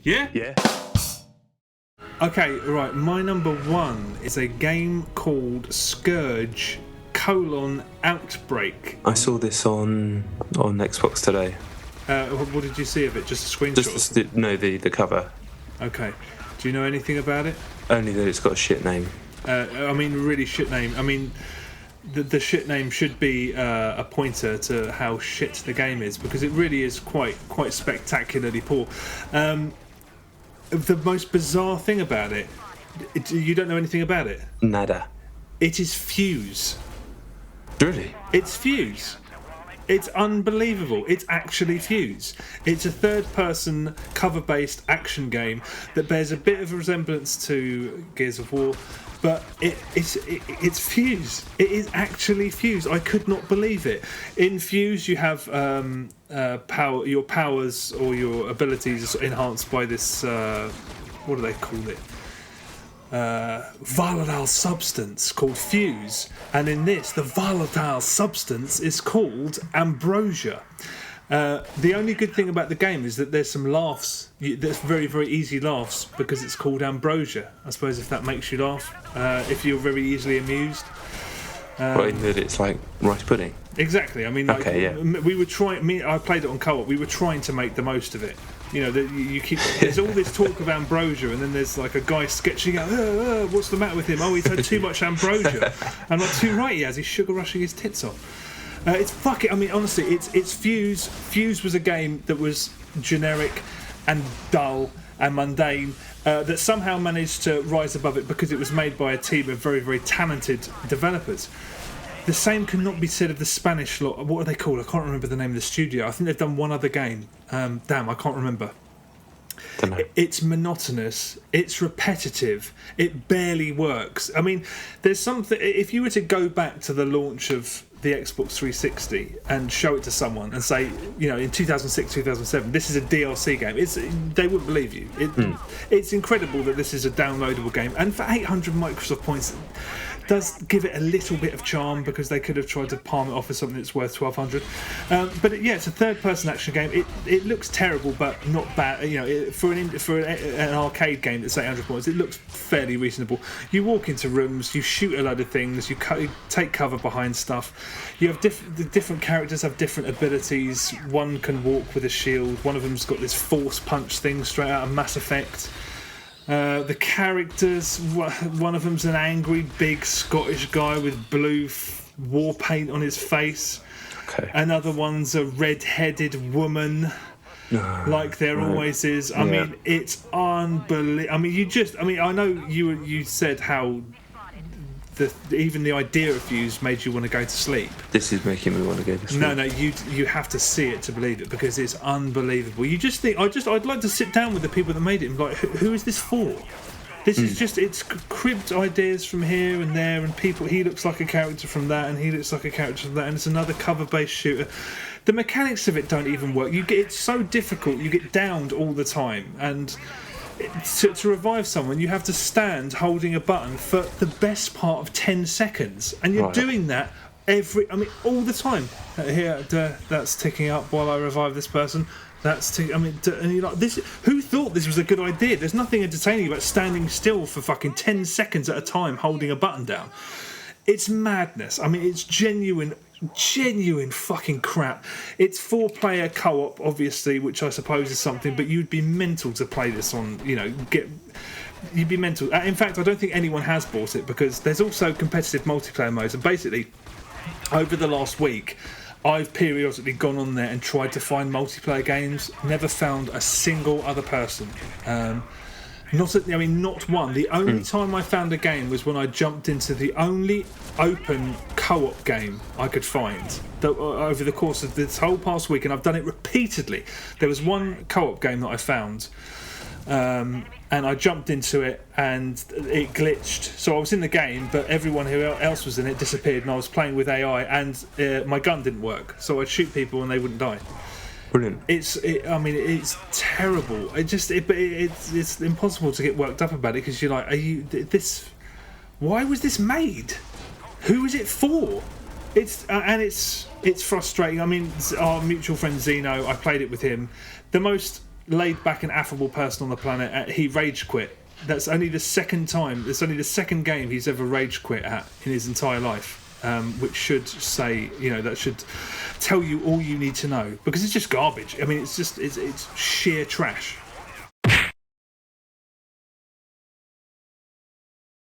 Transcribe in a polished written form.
Yeah? Yeah. Okay, right. My number one is a game called Scourge: Outbreak. I saw this on Xbox today. What did you see of it? Just a screenshot? The cover. Okay. Do you know anything about it? Only that it's got a shit name. Really shit name. I mean, the shit name should be a pointer to how shit the game is, because it really is quite spectacularly poor. The most bizarre thing about it, you don't know anything about it? Nada. It is Fuse. Really? It's Fuse. It's unbelievable. It's actually Fuse. It's a third-person, cover-based action game that bears a bit of a resemblance to Gears of War, but it's Fuse. It is actually Fuse. I could not believe it. In Fuse, you have your powers or your abilities enhanced by this. What do they call it? Volatile substance called Fuse, and in this the volatile substance is called Ambrosia. The only good thing about the game is that there's some laughs. There's very, very easy laughs because it's called Ambrosia. I suppose if that makes you laugh, if you're very easily amused. In that it's like rice pudding. Exactly. I mean, we were trying. I played it on co-op. We were trying to make the most of it. You know, you keep. There's all this talk of ambrosia, and then there's like a guy sketching out. What's the matter with him? Oh, he's had too much ambrosia. I'm like, too right, he has. He's sugar rushing his tits off. It's fucking. I mean, honestly, it's Fuse. Fuse was a game that was generic and dull and mundane. That somehow managed to rise above it because it was made by a team of very, very talented developers. The same cannot be said of the Spanish lot. What are they called? I can't remember the name of the studio. I think they've done one other game. I can't remember. Don't know. It's monotonous. It's repetitive. It barely works. I mean, there's something. If you were to go back to the launch of the Xbox 360 and show it to someone and say, in 2006, 2007, this is a DLC game, they wouldn't believe you. It's incredible that this is a downloadable game, and for 800 Microsoft points, does give it a little bit of charm because they could have tried to palm it off as something that's worth 1,200. But it's a third-person action game. It looks terrible, but not bad. For an arcade game that's 800 points, it looks fairly reasonable. You walk into rooms, you shoot a load of things, you take cover behind stuff. You have different characters have different abilities. One can walk with a shield. One of them's got this force punch thing straight out of Mass Effect. The characters, one of them's an angry big Scottish guy with blue war paint on his face. Okay. Another one's a red-headed woman, like there always is. I mean, it's unbelievable. I mean, I know you said how even the idea of Fuse made you want to go to sleep. This is making me want to go to sleep. No, you have to see it to believe it, because it's unbelievable. You just think, I'd like to sit down with the people that made it and be like, who is this for? This is just, it's cribbed ideas from here and there, and people, he looks like a character from that, and he looks like a character from that, and it's another cover-based shooter. The mechanics of it don't even work. It's so difficult, you get downed all the time, and to revive someone, you have to stand holding a button for the best part of 10 seconds, and you're doing that all the time. Here, that's ticking up while I revive this person. And you're like, this. Who thought this was a good idea? There's nothing entertaining about standing still for fucking 10 seconds at a time holding a button down. It's madness. I mean, it's genuine fucking crap. It's 4-player co-op, obviously, which I suppose is something, but you'd be mental to play this on, you'd be mental. In fact, I don't think anyone has bought it, because there's also competitive multiplayer modes, and basically, over the last week, I've periodically gone on there and tried to find multiplayer games, never found a single other person. Not one. The only time I found a game was when I jumped into the only open co-op game I could find over the course of this whole past week, and I've done it repeatedly. There was one co-op game that I found, and I jumped into it, and it glitched. So I was in the game, but everyone who else was in it disappeared, and I was playing with AI, and my gun didn't work. So I'd shoot people, and they wouldn't die. Brilliant. It's terrible. It's impossible to get worked up about it, because you're like, why was this made? Who is it for? It's frustrating. I mean, our mutual friend Zeno, I played it with him. The most laid back and affable person on the planet. He rage quit. That's only the second time. It's only the second game he's ever rage quit at in his entire life. Which should say, that should tell you all you need to know, because it's just garbage. I mean, it's sheer trash.